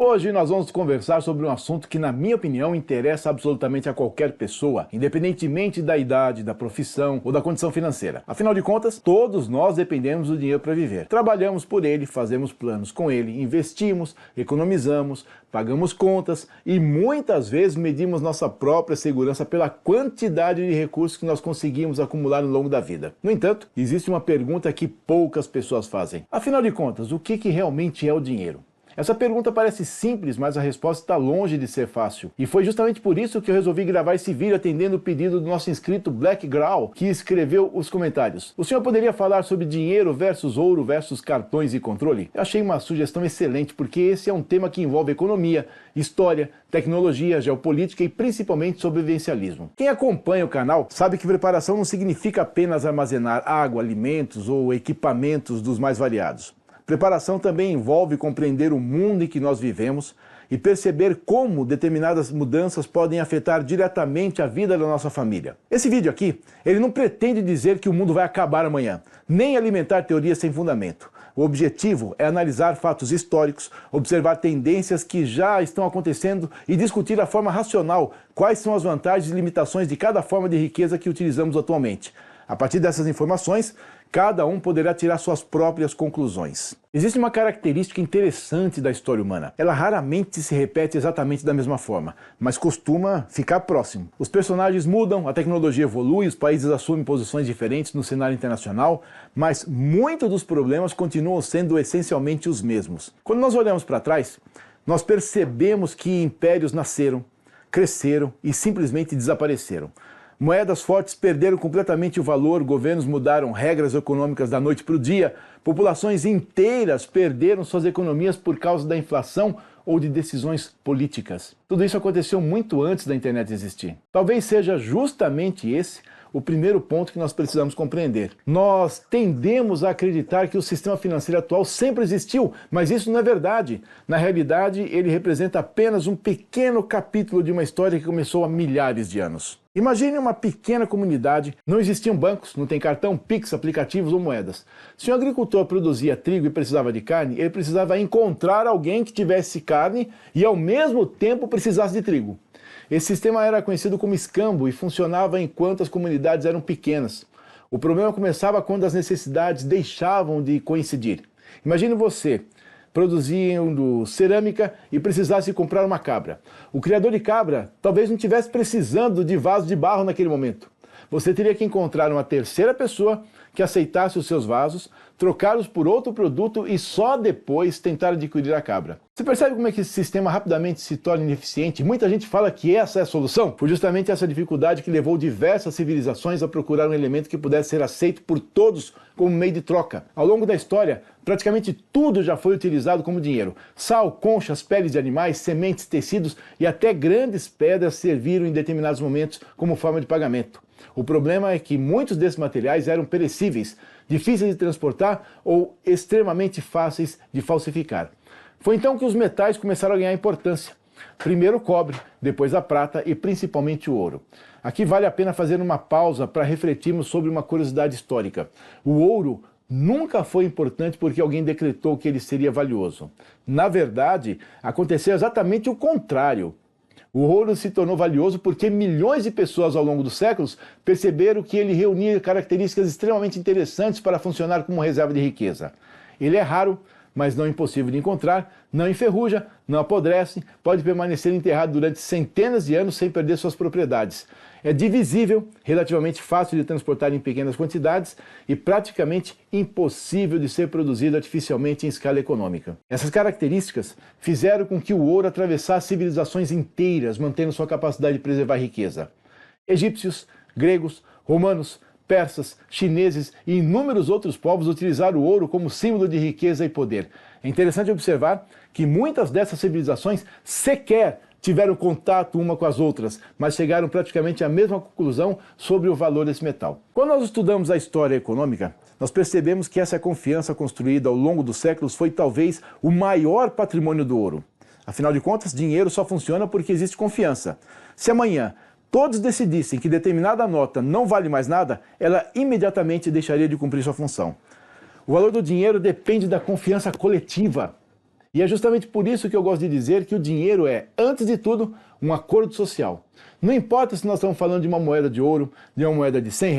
Hoje nós vamos conversar sobre um assunto que, na minha opinião, interessa absolutamente a qualquer pessoa, independentemente da idade, da profissão ou da condição financeira. Afinal de contas, todos nós dependemos do dinheiro para viver. Trabalhamos por ele, fazemos planos com ele, investimos, economizamos, pagamos contas e muitas vezes medimos nossa própria segurança pela quantidade de recursos que nós conseguimos acumular ao longo da vida. No entanto, existe uma pergunta que poucas pessoas fazem. Afinal de contas, o que realmente é o dinheiro? Essa pergunta parece simples, mas a resposta está longe de ser fácil. E foi justamente por isso que eu resolvi gravar esse vídeo atendendo o pedido do nosso inscrito Black Grau, que escreveu os comentários. O senhor poderia falar sobre dinheiro versus ouro versus cartões e controle? Eu achei uma sugestão excelente, porque esse é um tema que envolve economia, história, tecnologia, geopolítica e principalmente sobrevivencialismo. Quem acompanha o canal sabe que preparação não significa apenas armazenar água, alimentos ou equipamentos dos mais variados. Preparação também envolve compreender o mundo em que nós vivemos e perceber como determinadas mudanças podem afetar diretamente a vida da nossa família. Esse vídeo aqui, ele não pretende dizer que o mundo vai acabar amanhã, nem alimentar teorias sem fundamento. O objetivo é analisar fatos históricos, observar tendências que já estão acontecendo e discutir a forma racional quais são as vantagens e limitações de cada forma de riqueza que utilizamos atualmente. A partir dessas informações, cada um poderá tirar suas próprias conclusões. Existe uma característica interessante da história humana. Ela raramente se repete exatamente da mesma forma, mas costuma ficar próximo. Os personagens mudam, a tecnologia evolui, os países assumem posições diferentes no cenário internacional, mas muitos dos problemas continuam sendo essencialmente os mesmos. Quando nós olhamos para trás, nós percebemos que impérios nasceram, cresceram e simplesmente desapareceram. Moedas fortes perderam completamente o valor, governos mudaram regras econômicas da noite para o dia, populações inteiras perderam suas economias por causa da inflação ou de decisões políticas. Tudo isso aconteceu muito antes da internet existir. Talvez seja justamente esse o primeiro ponto que nós precisamos compreender. Nós tendemos a acreditar que o sistema financeiro atual sempre existiu, mas isso não é verdade. Na realidade, ele representa apenas um pequeno capítulo de uma história que começou há milhares de anos. Imagine uma pequena comunidade, não existiam bancos, não tem cartão, Pix, aplicativos ou moedas. Se um agricultor produzia trigo e precisava de carne, ele precisava encontrar alguém que tivesse carne e ao mesmo tempo precisasse de trigo. Esse sistema era conhecido como escambo e funcionava enquanto as comunidades eram pequenas. O problema começava quando as necessidades deixavam de coincidir. Imagine você produzindo cerâmica e precisasse comprar uma cabra. O criador de cabra talvez não estivesse precisando de vaso de barro naquele momento. Você teria que encontrar uma terceira pessoa que aceitasse os seus vasos, trocá-los por outro produto e só depois tentar adquirir a cabra. Você percebe como é que esse sistema rapidamente se torna ineficiente? Muita gente fala que essa é a solução. Foi justamente essa dificuldade que levou diversas civilizações a procurar um elemento que pudesse ser aceito por todos como meio de troca. Ao longo da história, praticamente tudo já foi utilizado como dinheiro. Sal, conchas, peles de animais, sementes, tecidos e até grandes pedras serviram em determinados momentos como forma de pagamento. O problema é que muitos desses materiais eram perecíveis, difíceis de transportar ou extremamente fáceis de falsificar. Foi então que os metais começaram a ganhar importância. Primeiro o cobre, depois a prata e principalmente o ouro. Aqui vale a pena fazer uma pausa para refletirmos sobre uma curiosidade histórica. O ouro nunca foi importante porque alguém decretou que ele seria valioso. Na verdade, aconteceu exatamente o contrário. O ouro se tornou valioso porque milhões de pessoas ao longo dos séculos perceberam que ele reunia características extremamente interessantes para funcionar como reserva de riqueza. Ele é raro, mas não impossível de encontrar, não enferruja, não apodrece, pode permanecer enterrado durante centenas de anos sem perder suas propriedades. É divisível, relativamente fácil de transportar em pequenas quantidades e praticamente impossível de ser produzido artificialmente em escala econômica. Essas características fizeram com que o ouro atravessasse civilizações inteiras, mantendo sua capacidade de preservar riqueza. Egípcios, gregos, romanos, persas, chineses e inúmeros outros povos utilizaram o ouro como símbolo de riqueza e poder. É interessante observar que muitas dessas civilizações sequer tiveram contato uma com as outras, mas chegaram praticamente à mesma conclusão sobre o valor desse metal. Quando nós estudamos a história econômica, nós percebemos que essa confiança construída ao longo dos séculos foi talvez o maior patrimônio do ouro. Afinal de contas, dinheiro só funciona porque existe confiança. Se amanhã todos decidissem que determinada nota não vale mais nada, ela imediatamente deixaria de cumprir sua função. O valor do dinheiro depende da confiança coletiva. E é justamente por isso que eu gosto de dizer que o dinheiro é, antes de tudo, um acordo social. Não importa se nós estamos falando de uma moeda de ouro, de uma moeda de R$ 100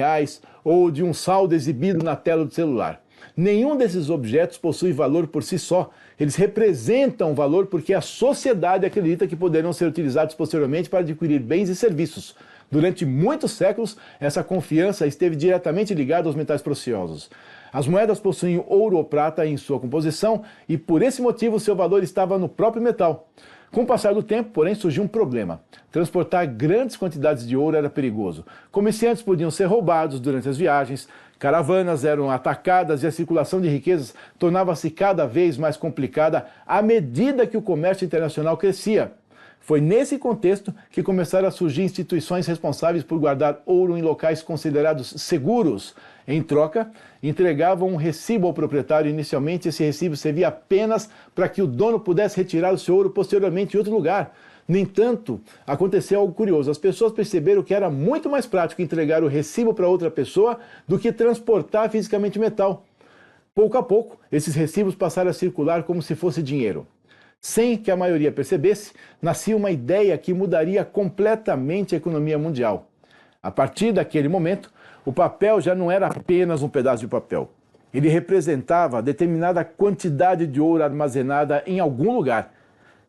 ou de um saldo exibido na tela do celular. Nenhum desses objetos possui valor por si só. Eles representam valor porque a sociedade acredita que poderão ser utilizados posteriormente para adquirir bens e serviços. Durante muitos séculos, essa confiança esteve diretamente ligada aos metais preciosos. As moedas possuem ouro ou prata em sua composição e, por esse motivo, seu valor estava no próprio metal. Com o passar do tempo, porém, surgiu um problema. Transportar grandes quantidades de ouro era perigoso. Comerciantes podiam ser roubados durante as viagens, caravanas eram atacadas e a circulação de riquezas tornava-se cada vez mais complicada à medida que o comércio internacional crescia. Foi nesse contexto que começaram a surgir instituições responsáveis por guardar ouro em locais considerados seguros. Em troca, entregavam um recibo ao proprietário. Inicialmente, esse recibo servia apenas para que o dono pudesse retirar o seu ouro posteriormente em outro lugar. No entanto, aconteceu algo curioso. As pessoas perceberam que era muito mais prático entregar o recibo para outra pessoa do que transportar fisicamente o metal. Pouco a pouco, esses recibos passaram a circular como se fosse dinheiro. Sem que a maioria percebesse, nascia uma ideia que mudaria completamente a economia mundial. A partir daquele momento, o papel já não era apenas um pedaço de papel. Ele representava determinada quantidade de ouro armazenada em algum lugar.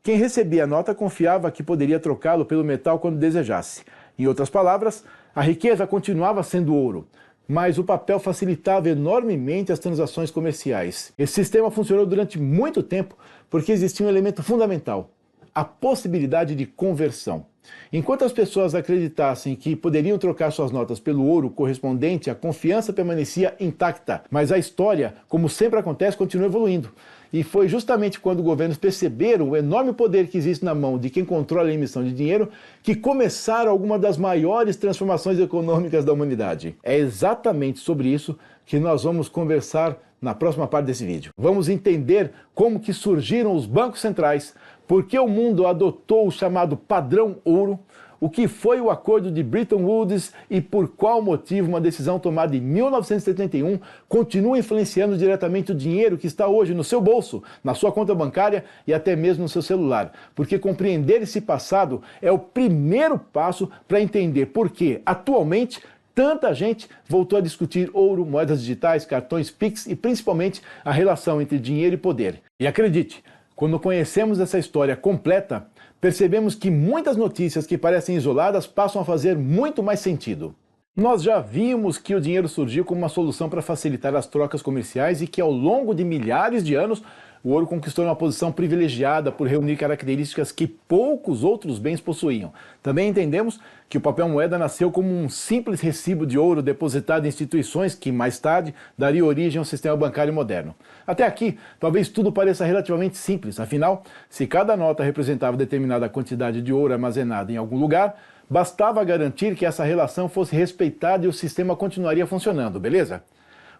Quem recebia a nota confiava que poderia trocá-lo pelo metal quando desejasse. Em outras palavras, a riqueza continuava sendo ouro, mas o papel facilitava enormemente as transações comerciais. Esse sistema funcionou durante muito tempo porque existia um elemento fundamental: a possibilidade de conversão. Enquanto as pessoas acreditassem que poderiam trocar suas notas pelo ouro correspondente, a confiança permanecia intacta. Mas a história, como sempre acontece, continua evoluindo. E foi justamente quando governos perceberam o enorme poder que existe na mão de quem controla a emissão de dinheiro que começaram algumas das maiores transformações econômicas da humanidade. É exatamente sobre isso que nós vamos conversar na próxima parte desse vídeo. Vamos entender como que surgiram os bancos centrais, por que o mundo adotou o chamado padrão ouro, o que foi o acordo de Bretton Woods e por qual motivo uma decisão tomada em 1971 continua influenciando diretamente o dinheiro que está hoje no seu bolso, na sua conta bancária e até mesmo no seu celular. Porque compreender esse passado é o primeiro passo para entender por que, atualmente, tanta gente voltou a discutir ouro, moedas digitais, cartões Pix e principalmente a relação entre dinheiro e poder. E acredite, quando conhecemos essa história completa, percebemos que muitas notícias que parecem isoladas passam a fazer muito mais sentido. Nós já vimos que o dinheiro surgiu como uma solução para facilitar as trocas comerciais e que ao longo de milhares de anos o ouro conquistou uma posição privilegiada por reunir características que poucos outros bens possuíam. Também entendemos que o papel moeda nasceu como um simples recibo de ouro depositado em instituições que, mais tarde, daria origem ao sistema bancário moderno. Até aqui, talvez tudo pareça relativamente simples. Afinal, se cada nota representava determinada quantidade de ouro armazenada em algum lugar, bastava garantir que essa relação fosse respeitada e o sistema continuaria funcionando, beleza?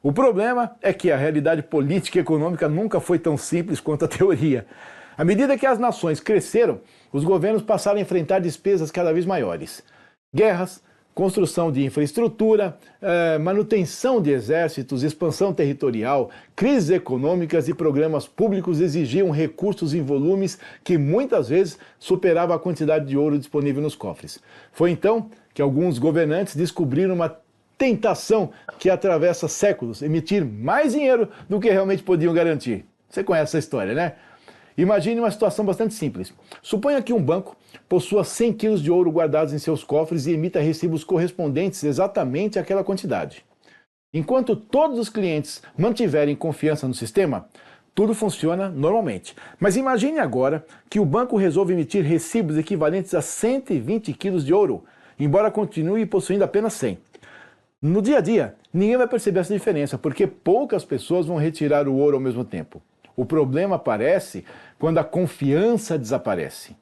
O problema é que a realidade política e econômica nunca foi tão simples quanto a teoria. À medida que as nações cresceram, os governos passaram a enfrentar despesas cada vez maiores. Guerras, construção de infraestrutura, manutenção de exércitos, expansão territorial, crises econômicas e programas públicos exigiam recursos em volumes que muitas vezes superavam a quantidade de ouro disponível nos cofres. Foi então que alguns governantes descobriram uma tentação que atravessa séculos: emitir mais dinheiro do que realmente podiam garantir. Você conhece essa história, né? Imagine uma situação bastante simples. Suponha que um banco possua 100 quilos de ouro guardados em seus cofres e emita recibos correspondentes exatamente àquela quantidade. Enquanto todos os clientes mantiverem confiança no sistema, tudo funciona normalmente. Mas imagine agora que o banco resolve emitir recibos equivalentes a 120 quilos de ouro, embora continue possuindo apenas 100. No dia a dia, ninguém vai perceber essa diferença, porque poucas pessoas vão retirar o ouro ao mesmo tempo. O problema aparece quando a confiança desaparece.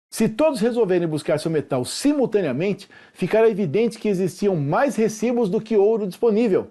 Se todos resolverem buscar seu metal simultaneamente, ficará evidente que existiam mais recibos do que ouro disponível.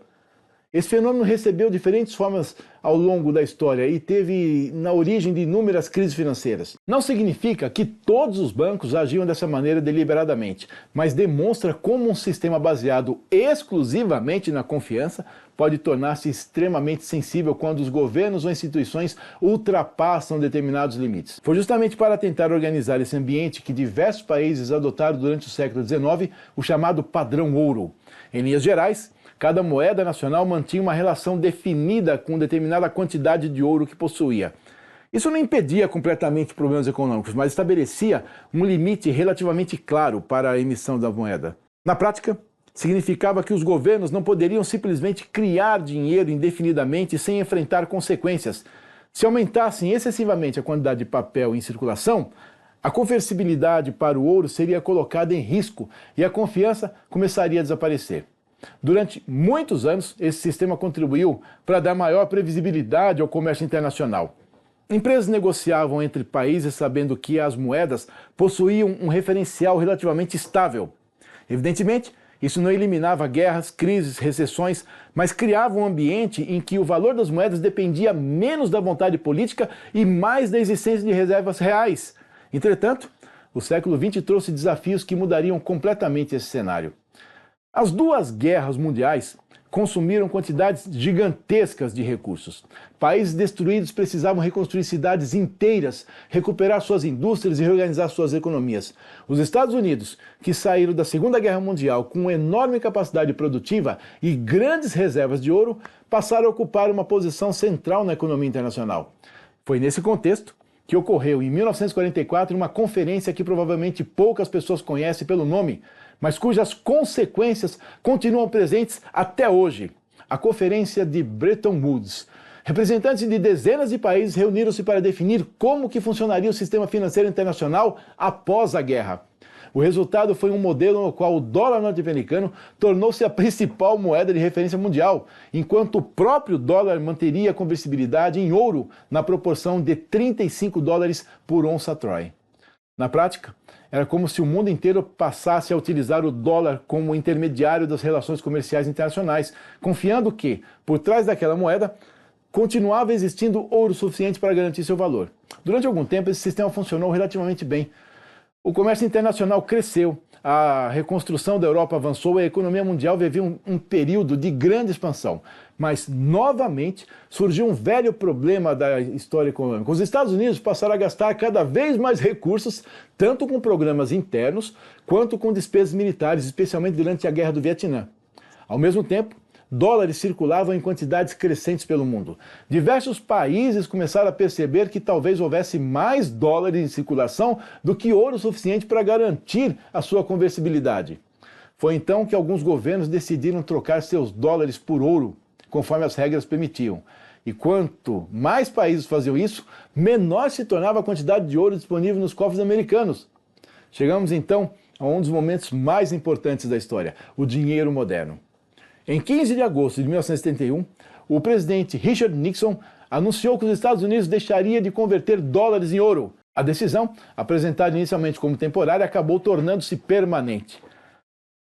Esse fenômeno recebeu diferentes formas ao longo da história e teve na origem de inúmeras crises financeiras. Não significa que todos os bancos agiam dessa maneira deliberadamente, mas demonstra como um sistema baseado exclusivamente na confiança pode tornar-se extremamente sensível quando os governos ou instituições ultrapassam determinados limites. Foi justamente para tentar organizar esse ambiente que diversos países adotaram durante o século XIX o chamado padrão ouro. Em linhas gerais, cada moeda nacional mantinha uma relação definida com determinada quantidade de ouro que possuía. Isso não impedia completamente problemas econômicos, mas estabelecia um limite relativamente claro para a emissão da moeda. Na prática, significava que os governos não poderiam simplesmente criar dinheiro indefinidamente sem enfrentar consequências. Se aumentassem excessivamente a quantidade de papel em circulação, a conversibilidade para o ouro seria colocada em risco e a confiança começaria a desaparecer. Durante muitos anos, esse sistema contribuiu para dar maior previsibilidade ao comércio internacional. Empresas negociavam entre países sabendo que as moedas possuíam um referencial relativamente estável. Evidentemente, isso não eliminava guerras, crises, recessões, mas criava um ambiente em que o valor das moedas dependia menos da vontade política e mais da existência de reservas reais. Entretanto, o século XX trouxe desafios que mudariam completamente esse cenário. As duas guerras mundiais consumiram quantidades gigantescas de recursos. Países destruídos precisavam reconstruir cidades inteiras, recuperar suas indústrias e reorganizar suas economias. Os Estados Unidos, que saíram da Segunda Guerra Mundial com enorme capacidade produtiva e grandes reservas de ouro, passaram a ocupar uma posição central na economia internacional. Foi nesse contexto que ocorreu em 1944 uma conferência que provavelmente poucas pessoas conhecem pelo nome, mas cujas consequências continuam presentes até hoje. A Conferência de Bretton Woods. Representantes de dezenas de países reuniram-se para definir como que funcionaria o sistema financeiro internacional após a guerra. O resultado foi um modelo no qual o dólar norte-americano tornou-se a principal moeda de referência mundial, enquanto o próprio dólar manteria a conversibilidade em ouro na proporção de 35 dólares por onça Troy. Na prática, era como se o mundo inteiro passasse a utilizar o dólar como intermediário das relações comerciais internacionais, confiando que, por trás daquela moeda, continuava existindo ouro suficiente para garantir seu valor. Durante algum tempo, esse sistema funcionou relativamente bem. O comércio internacional cresceu, a reconstrução da Europa avançou e a economia mundial viveu um período de grande expansão. Mas, novamente, surgiu um velho problema da história econômica. Os Estados Unidos passaram a gastar cada vez mais recursos, tanto com programas internos, quanto com despesas militares, especialmente durante a Guerra do Vietnã. Ao mesmo tempo, dólares circulavam em quantidades crescentes pelo mundo. Diversos países começaram a perceber que talvez houvesse mais dólares em circulação do que ouro suficiente para garantir a sua conversibilidade. Foi então que alguns governos decidiram trocar seus dólares por ouro, conforme as regras permitiam. E quanto mais países faziam isso, menor se tornava a quantidade de ouro disponível nos cofres americanos. Chegamos então a um dos momentos mais importantes da história, o dinheiro moderno. Em 15 de agosto de 1971, o presidente Richard Nixon anunciou que os Estados Unidos deixaria de converter dólares em ouro. A decisão, apresentada inicialmente como temporária, acabou tornando-se permanente.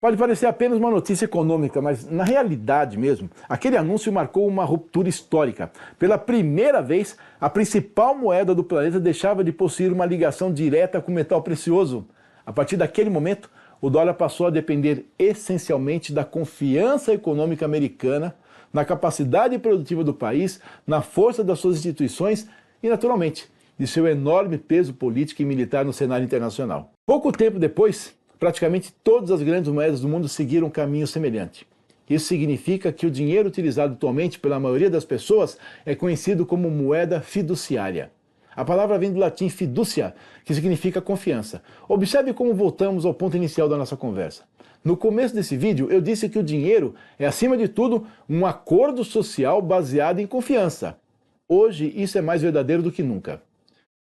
Pode parecer apenas uma notícia econômica, mas na realidade mesmo, aquele anúncio marcou uma ruptura histórica. Pela primeira vez, a principal moeda do planeta deixava de possuir uma ligação direta com metal precioso. A partir daquele momento, o dólar passou a depender essencialmente da confiança econômica americana, na capacidade produtiva do país, na força das suas instituições e, naturalmente, de seu enorme peso político e militar no cenário internacional. Pouco tempo depois, praticamente todas as grandes moedas do mundo seguiram um caminho semelhante. Isso significa que o dinheiro utilizado atualmente pela maioria das pessoas é conhecido como moeda fiduciária. A palavra vem do latim fiducia, que significa confiança. Observe como voltamos ao ponto inicial da nossa conversa. No começo desse vídeo, eu disse que o dinheiro é, acima de tudo, um acordo social baseado em confiança. Hoje, isso é mais verdadeiro do que nunca.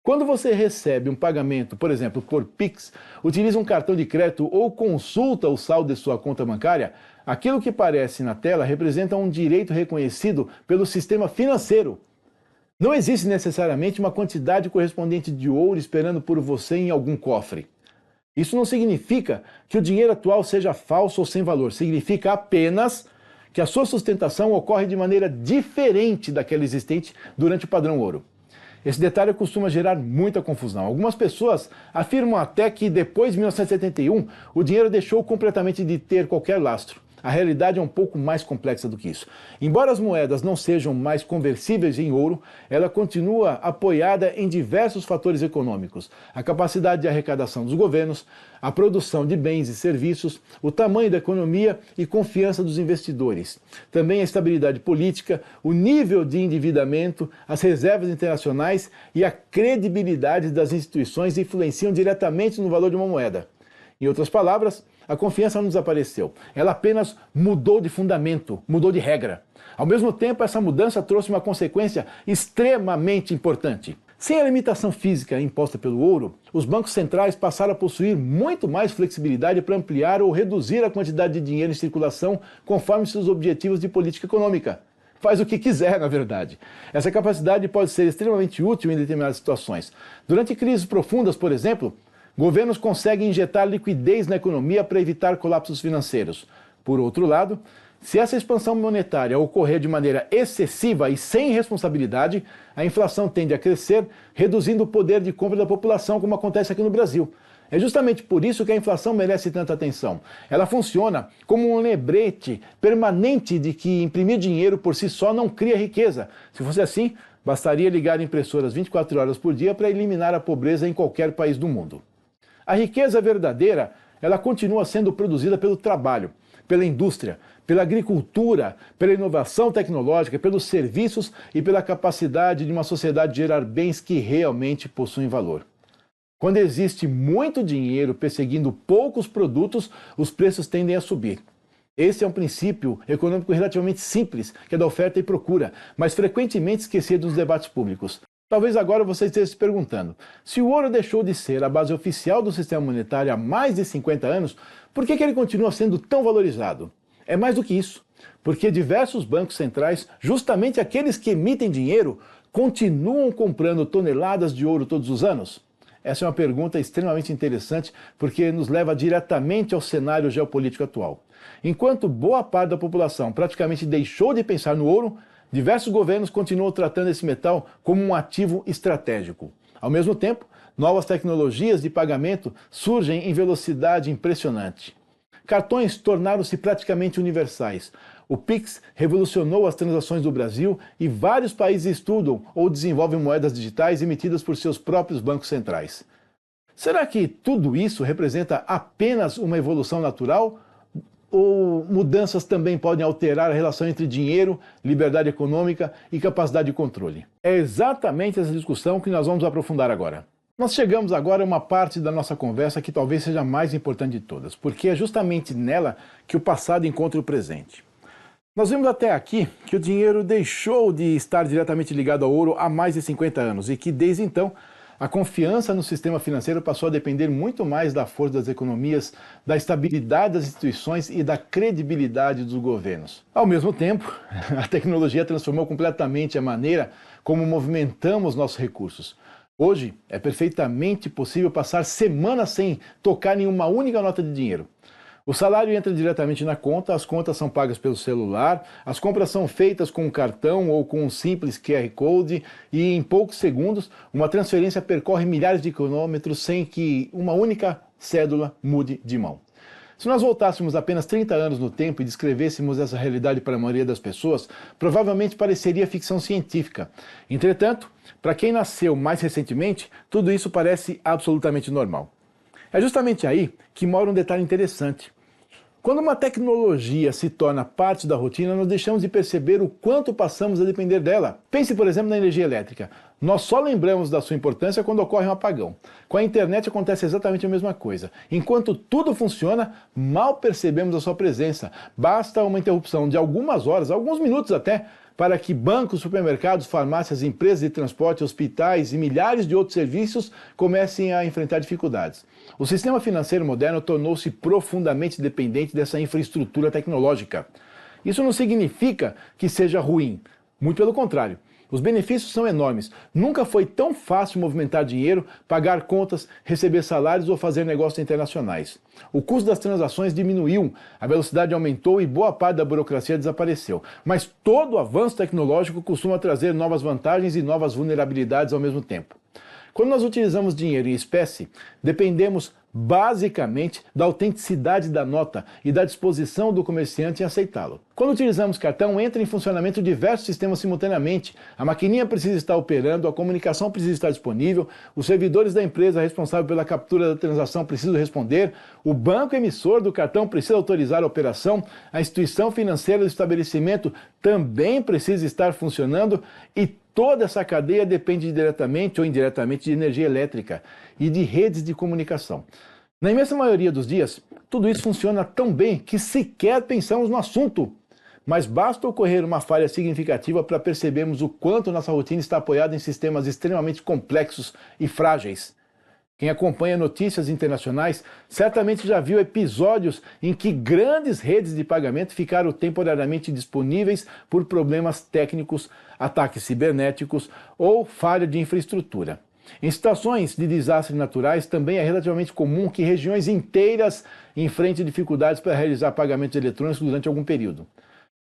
Quando você recebe um pagamento, por exemplo, por Pix, utiliza um cartão de crédito ou consulta o saldo de sua conta bancária, aquilo que aparece na tela representa um direito reconhecido pelo sistema financeiro. Não existe necessariamente uma quantidade correspondente de ouro esperando por você em algum cofre. Isso não significa que o dinheiro atual seja falso ou sem valor. Significa apenas que a sua sustentação ocorre de maneira diferente daquela existente durante o padrão ouro. Esse detalhe costuma gerar muita confusão. Algumas pessoas afirmam até que depois de 1971 o dinheiro deixou completamente de ter qualquer lastro. A realidade é um pouco mais complexa do que isso. Embora as moedas não sejam mais conversíveis em ouro, ela continua apoiada em diversos fatores econômicos. A capacidade de arrecadação dos governos, a produção de bens e serviços, o tamanho da economia e confiança dos investidores. Também a estabilidade política, o nível de endividamento, as reservas internacionais e a credibilidade das instituições influenciam diretamente no valor de uma moeda. Em outras palavras, a confiança não desapareceu, ela apenas mudou de fundamento, mudou de regra. Ao mesmo tempo, essa mudança trouxe uma consequência extremamente importante. Sem a limitação física imposta pelo ouro, os bancos centrais passaram a possuir muito mais flexibilidade para ampliar ou reduzir a quantidade de dinheiro em circulação conforme seus objetivos de política econômica. Faz o que quiser, na verdade. Essa capacidade pode ser extremamente útil em determinadas situações. Durante crises profundas, por exemplo, governos conseguem injetar liquidez na economia para evitar colapsos financeiros. Por outro lado, se essa expansão monetária ocorrer de maneira excessiva e sem responsabilidade, a inflação tende a crescer, reduzindo o poder de compra da população, como acontece aqui no Brasil. É justamente por isso que a inflação merece tanta atenção. Ela funciona como um lembrete permanente de que imprimir dinheiro por si só não cria riqueza. Se fosse assim, bastaria ligar impressoras 24 horas por dia para eliminar a pobreza em qualquer país do mundo. A riqueza verdadeira, ela continua sendo produzida pelo trabalho, pela indústria, pela agricultura, pela inovação tecnológica, pelos serviços e pela capacidade de uma sociedade gerar bens que realmente possuem valor. Quando existe muito dinheiro perseguindo poucos produtos, os preços tendem a subir. Esse é um princípio econômico relativamente simples, que é da oferta e procura, mas frequentemente esquecido nos debates públicos. Talvez agora você esteja se perguntando, se o ouro deixou de ser a base oficial do sistema monetário há mais de 50 anos, por que ele continua sendo tão valorizado? É mais do que isso, porque diversos bancos centrais, justamente aqueles que emitem dinheiro, continuam comprando toneladas de ouro todos os anos? Essa é uma pergunta extremamente interessante porque nos leva diretamente ao cenário geopolítico atual. Enquanto boa parte da população praticamente deixou de pensar no ouro, diversos governos continuam tratando esse metal como um ativo estratégico. Ao mesmo tempo, novas tecnologias de pagamento surgem em velocidade impressionante. Cartões tornaram-se praticamente universais. O Pix revolucionou as transações do Brasil e vários países estudam ou desenvolvem moedas digitais emitidas por seus próprios bancos centrais. Será que tudo isso representa apenas uma evolução natural? Ou mudanças também podem alterar a relação entre dinheiro, liberdade econômica e capacidade de controle? É exatamente essa discussão que nós vamos aprofundar agora. Nós chegamos agora a uma parte da nossa conversa que talvez seja a mais importante de todas, porque é justamente nela que o passado encontra o presente. Nós vimos até aqui que o dinheiro deixou de estar diretamente ligado ao ouro há mais de 50 anos e que, desde então, a confiança no sistema financeiro passou a depender muito mais da força das economias, da estabilidade das instituições e da credibilidade dos governos. Ao mesmo tempo, a tecnologia transformou completamente a maneira como movimentamos nossos recursos. Hoje, é perfeitamente possível passar semanas sem tocar em uma única nota de dinheiro. O salário entra diretamente na conta, as contas são pagas pelo celular, as compras são feitas com um cartão ou com um simples QR Code e em poucos segundos uma transferência percorre milhares de quilômetros sem que uma única cédula mude de mão. Se nós voltássemos apenas 30 anos no tempo e descrevêssemos essa realidade para a maioria das pessoas, provavelmente pareceria ficção científica. Entretanto, para quem nasceu mais recentemente, tudo isso parece absolutamente normal. É justamente aí que mora um detalhe interessante. Quando uma tecnologia se torna parte da rotina, nós deixamos de perceber o quanto passamos a depender dela. Pense, por exemplo, na energia elétrica. Nós só lembramos da sua importância quando ocorre um apagão. Com a internet acontece exatamente a mesma coisa. Enquanto tudo funciona, mal percebemos a sua presença. Basta uma interrupção de algumas horas, alguns minutos até, para que bancos, supermercados, farmácias, empresas de transporte, hospitais e milhares de outros serviços comecem a enfrentar dificuldades. O sistema financeiro moderno tornou-se profundamente dependente dessa infraestrutura tecnológica. Isso não significa que seja ruim, muito pelo contrário. Os benefícios são enormes. Nunca foi tão fácil movimentar dinheiro, pagar contas, receber salários ou fazer negócios internacionais. O custo das transações diminuiu, a velocidade aumentou e boa parte da burocracia desapareceu. Mas todo avanço tecnológico costuma trazer novas vantagens e novas vulnerabilidades ao mesmo tempo. Quando nós utilizamos dinheiro em espécie, dependemos basicamente da autenticidade da nota e da disposição do comerciante em aceitá-lo. Quando utilizamos cartão, entra em funcionamento diversos sistemas simultaneamente. A maquininha precisa estar operando, a comunicação precisa estar disponível, os servidores da empresa responsável pela captura da transação precisam responder, o banco emissor do cartão precisa autorizar a operação, a instituição financeira do estabelecimento também precisa estar funcionando e toda essa cadeia depende diretamente ou indiretamente de energia elétrica e de redes de comunicação. Na imensa maioria dos dias, tudo isso funciona tão bem que sequer pensamos no assunto. Mas basta ocorrer uma falha significativa para percebermos o quanto nossa rotina está apoiada em sistemas extremamente complexos e frágeis. Quem acompanha notícias internacionais certamente já viu episódios em que grandes redes de pagamento ficaram temporariamente disponíveis por problemas técnicos, ataques cibernéticos ou falha de infraestrutura. Em situações de desastres naturais, também é relativamente comum que regiões inteiras enfrentem dificuldades para realizar pagamentos eletrônicos durante algum período.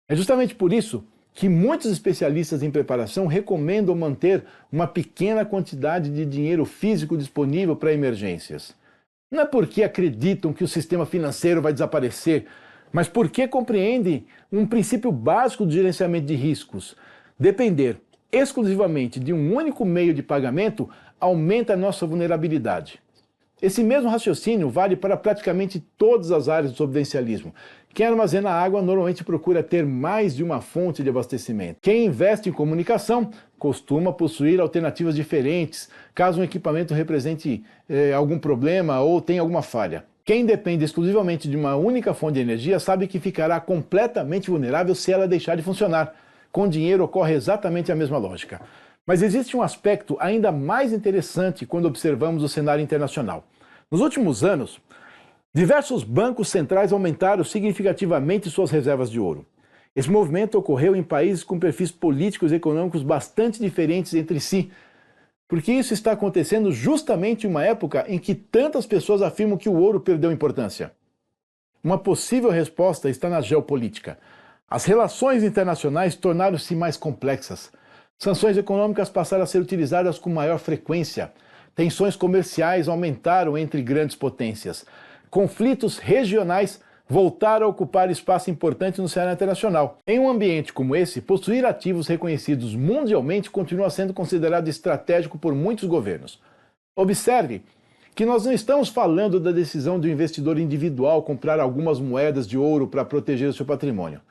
É justamente por isso que muitos especialistas em preparação recomendam manter uma pequena quantidade de dinheiro físico disponível para emergências. Não é porque acreditam que o sistema financeiro vai desaparecer, mas porque compreendem um princípio básico do gerenciamento de riscos. Depender exclusivamente de um único meio de pagamento aumenta a nossa vulnerabilidade. Esse mesmo raciocínio vale para praticamente todas as áreas do sobrevivencialismo. Quem armazena água normalmente procura ter mais de uma fonte de abastecimento. Quem investe em comunicação costuma possuir alternativas diferentes, caso um equipamento represente algum problema ou tenha alguma falha. Quem depende exclusivamente de uma única fonte de energia sabe que ficará completamente vulnerável se ela deixar de funcionar. Com dinheiro ocorre exatamente a mesma lógica. Mas existe um aspecto ainda mais interessante quando observamos o cenário internacional. Nos últimos anos, diversos bancos centrais aumentaram significativamente suas reservas de ouro. Esse movimento ocorreu em países com perfis políticos e econômicos bastante diferentes entre si, porque isso está acontecendo justamente em uma época em que tantas pessoas afirmam que o ouro perdeu importância. Uma possível resposta está na geopolítica. As relações internacionais tornaram-se mais complexas. Sanções econômicas passaram a ser utilizadas com maior frequência. Tensões comerciais aumentaram entre grandes potências. Conflitos regionais voltaram a ocupar espaço importante no cenário internacional. Em um ambiente como esse, possuir ativos reconhecidos mundialmente continua sendo considerado estratégico por muitos governos. Observe que nós não estamos falando da decisão do investidor individual comprar algumas moedas de ouro para proteger o seu patrimônio.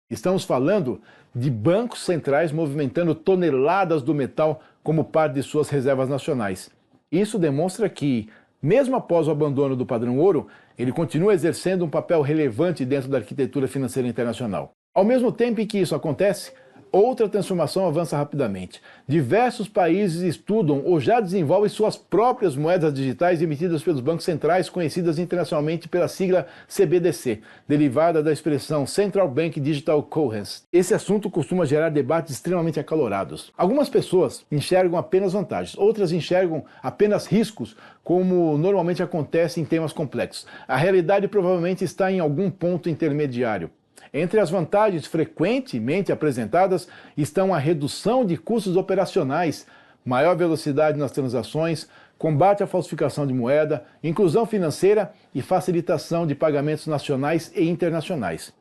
Estamos falando de bancos centrais movimentando toneladas do metal como parte de suas reservas nacionais. Isso demonstra que, mesmo após o abandono do padrão ouro, ele continua exercendo um papel relevante dentro da arquitetura financeira internacional. Ao mesmo tempo em que isso acontece, outra transformação avança rapidamente. Diversos países estudam ou já desenvolvem suas próprias moedas digitais emitidas pelos bancos centrais, conhecidas internacionalmente pela sigla CBDC, derivada da expressão Central Bank Digital Currency. Esse assunto costuma gerar debates extremamente acalorados. Algumas pessoas enxergam apenas vantagens, outras enxergam apenas riscos, como normalmente acontece em temas complexos. A realidade provavelmente está em algum ponto intermediário. Entre as vantagens frequentemente apresentadas estão a redução de custos operacionais, maior velocidade nas transações, combate à falsificação de moeda, inclusão financeira e facilitação de pagamentos nacionais e internacionais.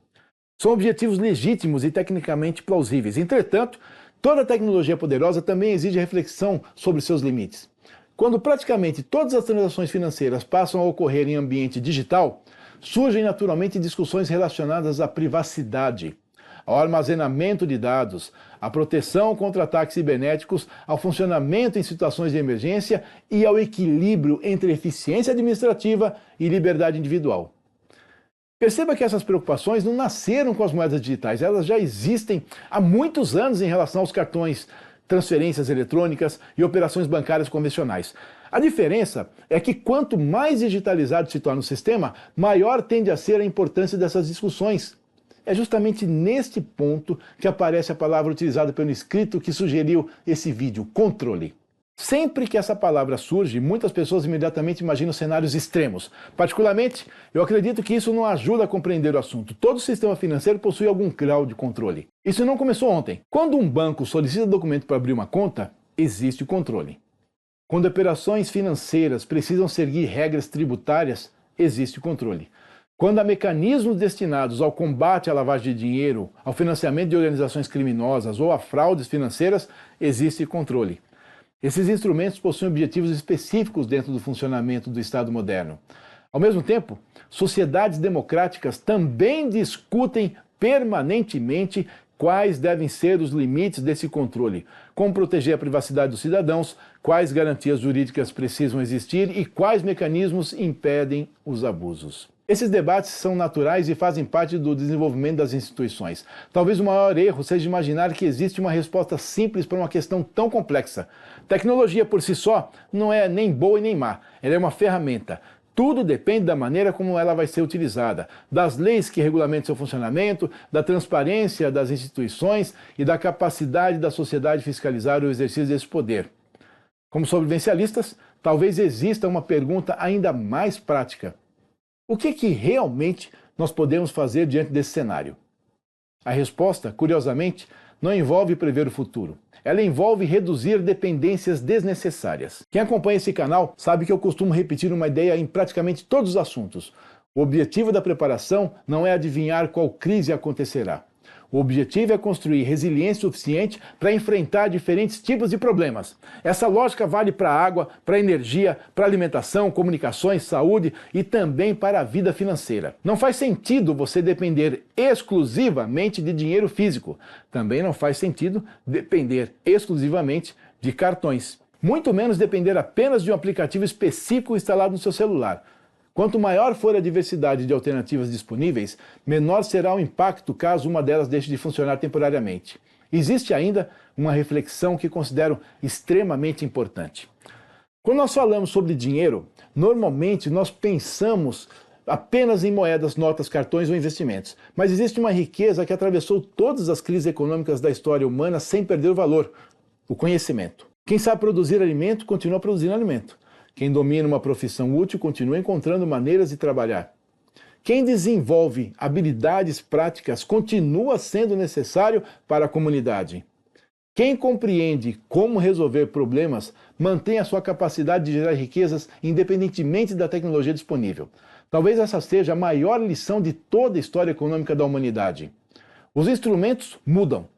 São objetivos legítimos e tecnicamente plausíveis. Entretanto, toda tecnologia poderosa também exige reflexão sobre seus limites. Quando praticamente todas as transações financeiras passam a ocorrer em ambiente digital, surgem naturalmente discussões relacionadas à privacidade, ao armazenamento de dados, à proteção contra ataques cibernéticos, ao funcionamento em situações de emergência e ao equilíbrio entre eficiência administrativa e liberdade individual. Perceba que essas preocupações não nasceram com as moedas digitais, elas já existem há muitos anos em relação aos cartões, transferências eletrônicas e operações bancárias convencionais. A diferença é que quanto mais digitalizado se torna o sistema, maior tende a ser a importância dessas discussões. É justamente neste ponto que aparece a palavra utilizada pelo inscrito que sugeriu esse vídeo, controle. Sempre que essa palavra surge, muitas pessoas imediatamente imaginam cenários extremos. Particularmente, eu acredito que isso não ajuda a compreender o assunto. Todo sistema financeiro possui algum grau de controle. Isso não começou ontem. Quando um banco solicita documento para abrir uma conta, existe o controle. Quando operações financeiras precisam seguir regras tributárias, existe o controle. Quando há mecanismos destinados ao combate à lavagem de dinheiro, ao financiamento de organizações criminosas ou a fraudes financeiras, existe controle. Esses instrumentos possuem objetivos específicos dentro do funcionamento do Estado moderno. Ao mesmo tempo, sociedades democráticas também discutem permanentemente quais devem ser os limites desse controle, como proteger a privacidade dos cidadãos, quais garantias jurídicas precisam existir e quais mecanismos impedem os abusos. Esses debates são naturais e fazem parte do desenvolvimento das instituições. Talvez o maior erro seja imaginar que existe uma resposta simples para uma questão tão complexa. Tecnologia por si só não é nem boa e nem má, ela é uma ferramenta. Tudo depende da maneira como ela vai ser utilizada, das leis que regulamentam seu funcionamento, da transparência das instituições e da capacidade da sociedade de fiscalizar o exercício desse poder. Como sobrevivencialistas, talvez exista uma pergunta ainda mais prática. O que realmente nós podemos fazer diante desse cenário? A resposta, curiosamente, não envolve prever o futuro. Ela envolve reduzir dependências desnecessárias. Quem acompanha esse canal sabe que eu costumo repetir uma ideia em praticamente todos os assuntos. O objetivo da preparação não é adivinhar qual crise acontecerá. O objetivo é construir resiliência suficiente para enfrentar diferentes tipos de problemas. Essa lógica vale para a água, para a energia, para a alimentação, comunicações, saúde e também para a vida financeira. Não faz sentido você depender exclusivamente de dinheiro físico. Também não faz sentido depender exclusivamente de cartões. Muito menos depender apenas de um aplicativo específico instalado no seu celular. Quanto maior for a diversidade de alternativas disponíveis, menor será o impacto caso uma delas deixe de funcionar temporariamente. Existe ainda uma reflexão que considero extremamente importante. Quando nós falamos sobre dinheiro, normalmente nós pensamos apenas em moedas, notas, cartões ou investimentos. Mas existe uma riqueza que atravessou todas as crises econômicas da história humana sem perder o valor: o conhecimento. Quem sabe produzir alimento, continua produzindo alimento. Quem domina uma profissão útil continua encontrando maneiras de trabalhar. Quem desenvolve habilidades práticas continua sendo necessário para a comunidade. Quem compreende como resolver problemas mantém a sua capacidade de gerar riquezas independentemente da tecnologia disponível. Talvez essa seja a maior lição de toda a história econômica da humanidade. Os instrumentos mudam.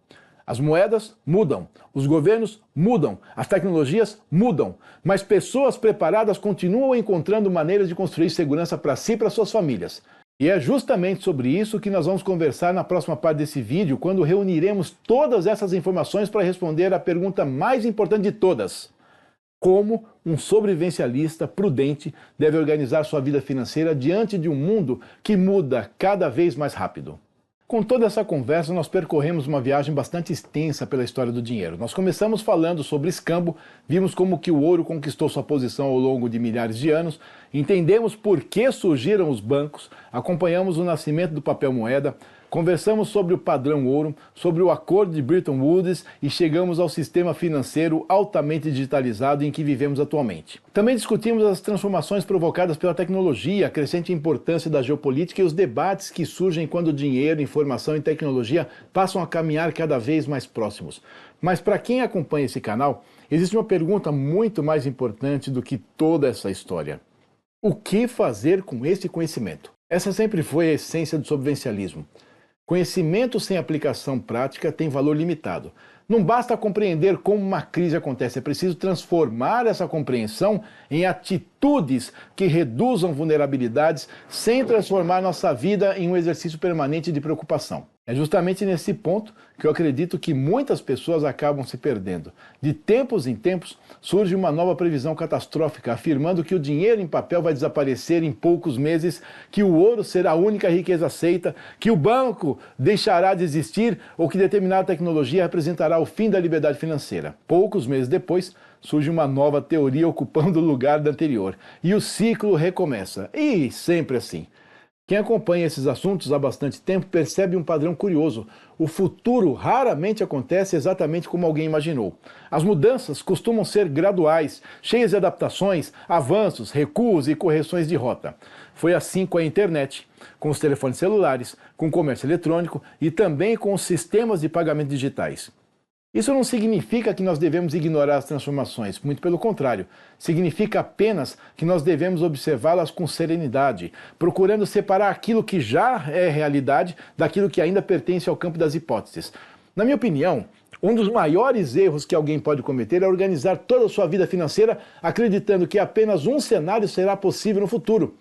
As moedas mudam, os governos mudam, as tecnologias mudam, mas pessoas preparadas continuam encontrando maneiras de construir segurança para si e para suas famílias. E é justamente sobre isso que nós vamos conversar na próxima parte desse vídeo, quando reuniremos todas essas informações para responder à pergunta mais importante de todas: como um sobrevivencialista prudente deve organizar sua vida financeira diante de um mundo que muda cada vez mais rápido. Com toda essa conversa, nós percorremos uma viagem bastante extensa pela história do dinheiro. Nós começamos falando sobre escambo, vimos como que o ouro conquistou sua posição ao longo de milhares de anos, entendemos por que surgiram os bancos, acompanhamos o nascimento do papel moeda, conversamos sobre o padrão ouro, sobre o acordo de Bretton Woods e chegamos ao sistema financeiro altamente digitalizado em que vivemos atualmente. Também discutimos as transformações provocadas pela tecnologia, a crescente importância da geopolítica e os debates que surgem quando dinheiro, informação e tecnologia passam a caminhar cada vez mais próximos. Mas para quem acompanha esse canal, existe uma pergunta muito mais importante do que toda essa história: o que fazer com esse conhecimento? Essa sempre foi a essência do sobrevivencialismo. Conhecimento sem aplicação prática tem valor limitado. Não basta compreender como uma crise acontece, é preciso transformar essa compreensão em atitudes que reduzam vulnerabilidades sem transformar nossa vida em um exercício permanente de preocupação. É justamente nesse ponto que eu acredito que muitas pessoas acabam se perdendo. De tempos em tempos surge uma nova previsão catastrófica, afirmando que o dinheiro em papel vai desaparecer em poucos meses, que o ouro será a única riqueza aceita, que o banco deixará de existir ou que determinada tecnologia representará o fim da liberdade financeira. Poucos meses depois, surge uma nova teoria ocupando o lugar da anterior. E o ciclo recomeça. E sempre assim. Quem acompanha esses assuntos há bastante tempo percebe um padrão curioso. O futuro raramente acontece exatamente como alguém imaginou. As mudanças costumam ser graduais, cheias de adaptações, avanços, recuos e correções de rota. Foi assim com a internet, com os telefones celulares, com o comércio eletrônico e também com os sistemas de pagamento digitais. Isso não significa que nós devemos ignorar as transformações, muito pelo contrário. Significa apenas que nós devemos observá-las com serenidade, procurando separar aquilo que já é realidade daquilo que ainda pertence ao campo das hipóteses. Na minha opinião, um dos maiores erros que alguém pode cometer é organizar toda a sua vida financeira acreditando que apenas um cenário será possível no futuro.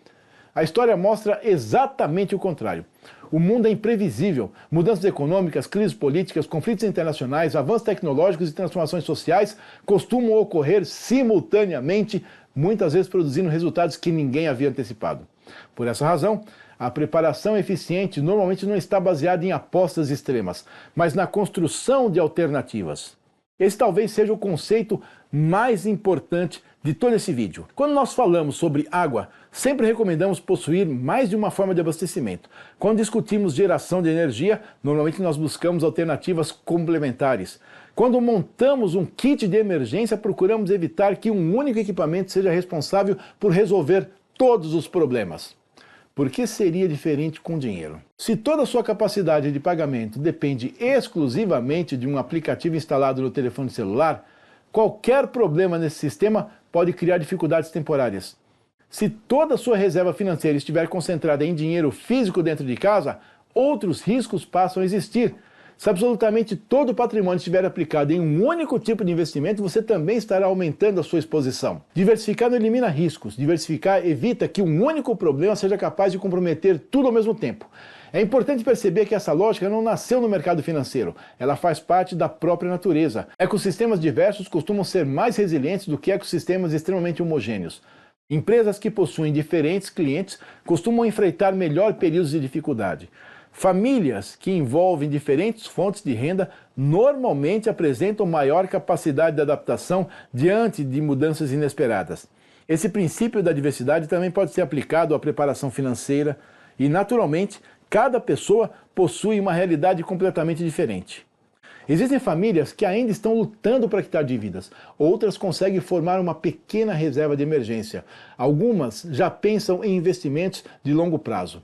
A história mostra exatamente o contrário. O mundo é imprevisível. Mudanças econômicas, crises políticas, conflitos internacionais, avanços tecnológicos e transformações sociais costumam ocorrer simultaneamente, muitas vezes produzindo resultados que ninguém havia antecipado. Por essa razão, a preparação eficiente normalmente não está baseada em apostas extremas, mas na construção de alternativas. Esse talvez seja o conceito mais importante de todo esse vídeo. Quando nós falamos sobre água, sempre recomendamos possuir mais de uma forma de abastecimento. Quando discutimos geração de energia, normalmente nós buscamos alternativas complementares. Quando montamos um kit de emergência, procuramos evitar que um único equipamento seja responsável por resolver todos os problemas. Por que seria diferente com dinheiro? Se toda a sua capacidade de pagamento depende exclusivamente de um aplicativo instalado no telefone celular, qualquer problema nesse sistema pode criar dificuldades temporárias. Se toda a sua reserva financeira estiver concentrada em dinheiro físico dentro de casa, outros riscos passam a existir. Se absolutamente todo o patrimônio estiver aplicado em um único tipo de investimento, você também estará aumentando a sua exposição. Diversificar não elimina riscos. Diversificar evita que um único problema seja capaz de comprometer tudo ao mesmo tempo. É importante perceber que essa lógica não nasceu no mercado financeiro. Ela faz parte da própria natureza. Ecossistemas diversos costumam ser mais resilientes do que ecossistemas extremamente homogêneos. Empresas que possuem diferentes clientes costumam enfrentar melhor períodos de dificuldade. Famílias que envolvem diferentes fontes de renda normalmente apresentam maior capacidade de adaptação diante de mudanças inesperadas. Esse princípio da diversidade também pode ser aplicado à preparação financeira e, naturalmente, cada pessoa possui uma realidade completamente diferente. Existem famílias que ainda estão lutando para quitar dívidas, outras conseguem formar uma pequena reserva de emergência. Algumas já pensam em investimentos de longo prazo.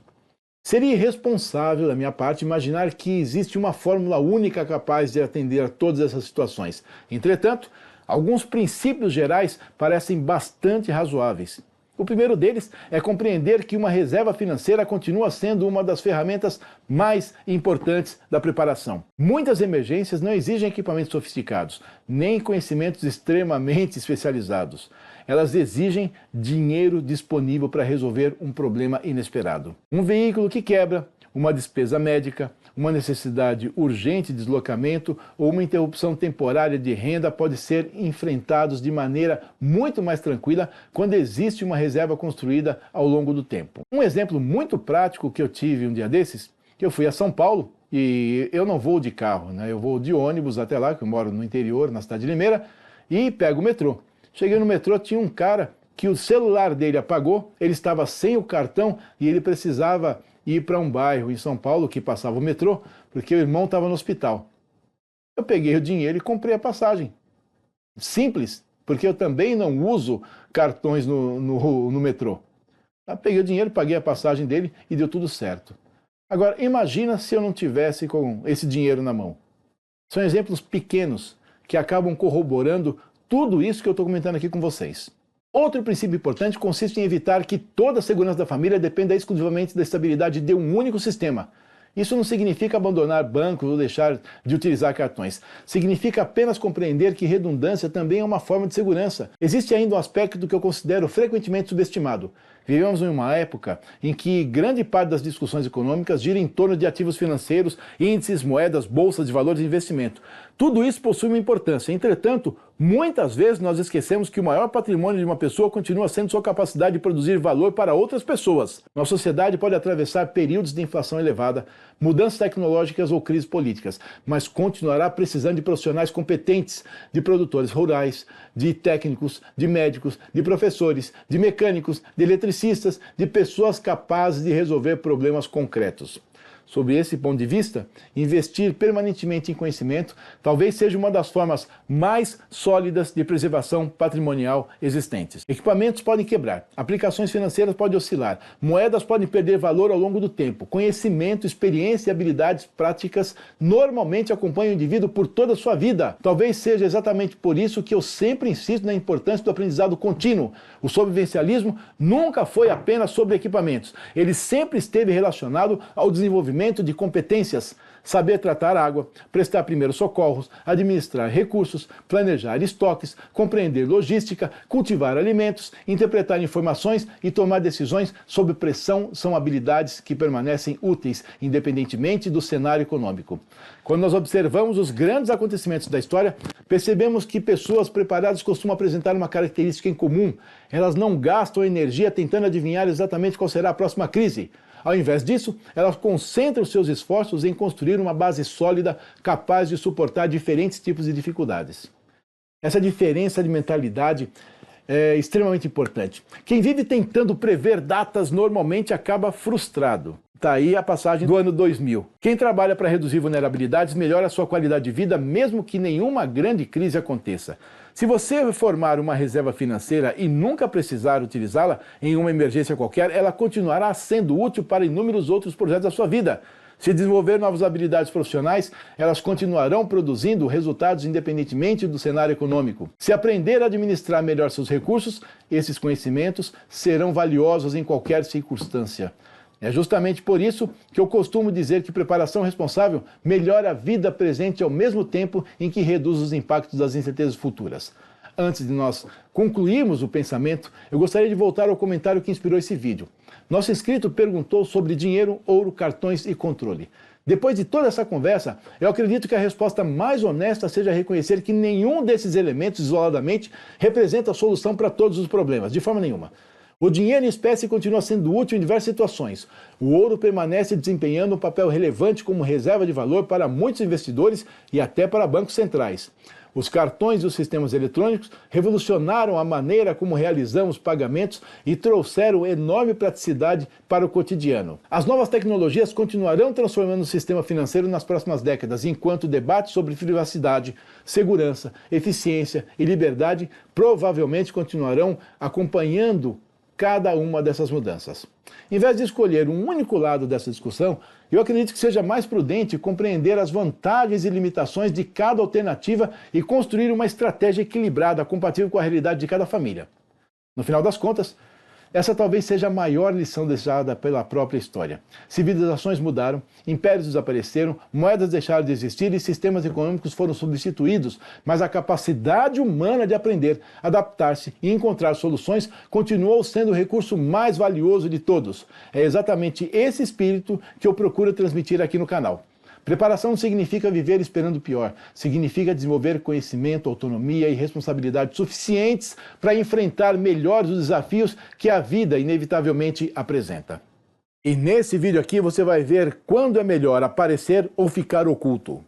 Seria irresponsável da minha parte imaginar que existe uma fórmula única capaz de atender a todas essas situações. Entretanto, alguns princípios gerais parecem bastante razoáveis. O primeiro deles é compreender que uma reserva financeira continua sendo uma das ferramentas mais importantes da preparação. Muitas emergências não exigem equipamentos sofisticados, nem conhecimentos extremamente especializados. Elas exigem dinheiro disponível para resolver um problema inesperado. Um veículo que quebra, uma despesa médica, uma necessidade urgente de deslocamento ou uma interrupção temporária de renda pode ser enfrentados de maneira muito mais tranquila quando existe uma reserva construída ao longo do tempo. Um exemplo muito prático que eu tive um dia desses, que eu fui a São Paulo e eu não vou de carro, né? Eu vou de ônibus até lá, que eu moro no interior, na cidade de Limeira, e pego o metrô. Cheguei no metrô, tinha um cara que o celular dele apagou, ele estava sem o cartão e ele precisava ir para um bairro em São Paulo que passava o metrô, porque o irmão estava no hospital. Eu peguei o dinheiro e comprei a passagem. Simples, porque eu também não uso cartões no metrô. Eu peguei o dinheiro, paguei a passagem dele e deu tudo certo. Agora, imagina se eu não tivesse com esse dinheiro na mão. São exemplos pequenos que acabam corroborando tudo isso que eu estou comentando aqui com vocês. Outro princípio importante consiste em evitar que toda a segurança da família dependa exclusivamente da estabilidade de um único sistema. Isso não significa abandonar bancos ou deixar de utilizar cartões. Significa apenas compreender que redundância também é uma forma de segurança. Existe ainda um aspecto que eu considero frequentemente subestimado. Vivemos em uma época em que grande parte das discussões econômicas gira em torno de ativos financeiros, índices, moedas, bolsas de valores de investimento. Tudo isso possui uma importância. Entretanto, muitas vezes nós esquecemos que o maior patrimônio de uma pessoa continua sendo sua capacidade de produzir valor para outras pessoas. Nossa sociedade pode atravessar períodos de inflação elevada, mudanças tecnológicas ou crises políticas, mas continuará precisando de profissionais competentes, de produtores rurais, de técnicos, de médicos, de professores, de mecânicos, de eletricistas, eletricistas, de pessoas capazes de resolver problemas concretos. Sob esse ponto de vista, investir permanentemente em conhecimento talvez seja uma das formas mais sólidas de preservação patrimonial existentes. Equipamentos podem quebrar, aplicações financeiras podem oscilar, moedas podem perder valor ao longo do tempo. Conhecimento, experiência e habilidades práticas normalmente acompanham o indivíduo por toda a sua vida. Talvez seja exatamente por isso que eu sempre insisto na importância do aprendizado contínuo. O sobrevivencialismo nunca foi apenas sobre equipamentos. Ele sempre esteve relacionado ao desenvolvimento de competências, saber tratar água, prestar primeiros socorros, administrar recursos, planejar estoques, compreender logística, cultivar alimentos, interpretar informações e tomar decisões sob pressão são habilidades que permanecem úteis, independentemente do cenário econômico. Quando nós observamos os grandes acontecimentos da história, percebemos que pessoas preparadas costumam apresentar uma característica em comum. Elas não gastam energia tentando adivinhar exatamente qual será a próxima crise. Ao invés disso, elas concentram seus esforços em construir uma base sólida capaz de suportar diferentes tipos de dificuldades. Essa diferença de mentalidade é extremamente importante. Quem vive tentando prever datas normalmente acaba frustrado. Está aí a passagem do ano 2000. Quem trabalha para reduzir vulnerabilidades melhora a sua qualidade de vida mesmo que nenhuma grande crise aconteça. Se você formar uma reserva financeira e nunca precisar utilizá-la em uma emergência qualquer, ela continuará sendo útil para inúmeros outros projetos da sua vida. Se desenvolver novas habilidades profissionais, elas continuarão produzindo resultados independentemente do cenário econômico. Se aprender a administrar melhor seus recursos, esses conhecimentos serão valiosos em qualquer circunstância. É justamente por isso que eu costumo dizer que preparação responsável melhora a vida presente ao mesmo tempo em que reduz os impactos das incertezas futuras. Antes de nós concluirmos o pensamento, eu gostaria de voltar ao comentário que inspirou esse vídeo. Nosso inscrito perguntou sobre dinheiro, ouro, cartões e controle. Depois de toda essa conversa, eu acredito que a resposta mais honesta seja reconhecer que nenhum desses elementos isoladamente representa a solução para todos os problemas, de forma nenhuma. O dinheiro em espécie continua sendo útil em diversas situações. O ouro permanece desempenhando um papel relevante como reserva de valor para muitos investidores e até para bancos centrais. Os cartões e os sistemas eletrônicos revolucionaram a maneira como realizamos pagamentos e trouxeram enorme praticidade para o cotidiano. As novas tecnologias continuarão transformando o sistema financeiro nas próximas décadas, enquanto o debate sobre privacidade, segurança, eficiência e liberdade provavelmente continuarão acompanhando cada uma dessas mudanças. Em vez de escolher um único lado dessa discussão, eu acredito que seja mais prudente compreender as vantagens e limitações de cada alternativa e construir uma estratégia equilibrada, compatível com a realidade de cada família. No final das contas, essa talvez seja a maior lição deixada pela própria história. Civilizações mudaram, impérios desapareceram, moedas deixaram de existir e sistemas econômicos foram substituídos, mas a capacidade humana de aprender, adaptar-se e encontrar soluções continuou sendo o recurso mais valioso de todos. É exatamente esse espírito que eu procuro transmitir aqui no canal. Preparação não significa viver esperando o pior, significa desenvolver conhecimento, autonomia e responsabilidade suficientes para enfrentar melhor os desafios que a vida inevitavelmente apresenta. E nesse vídeo aqui você vai ver quando é melhor aparecer ou ficar oculto.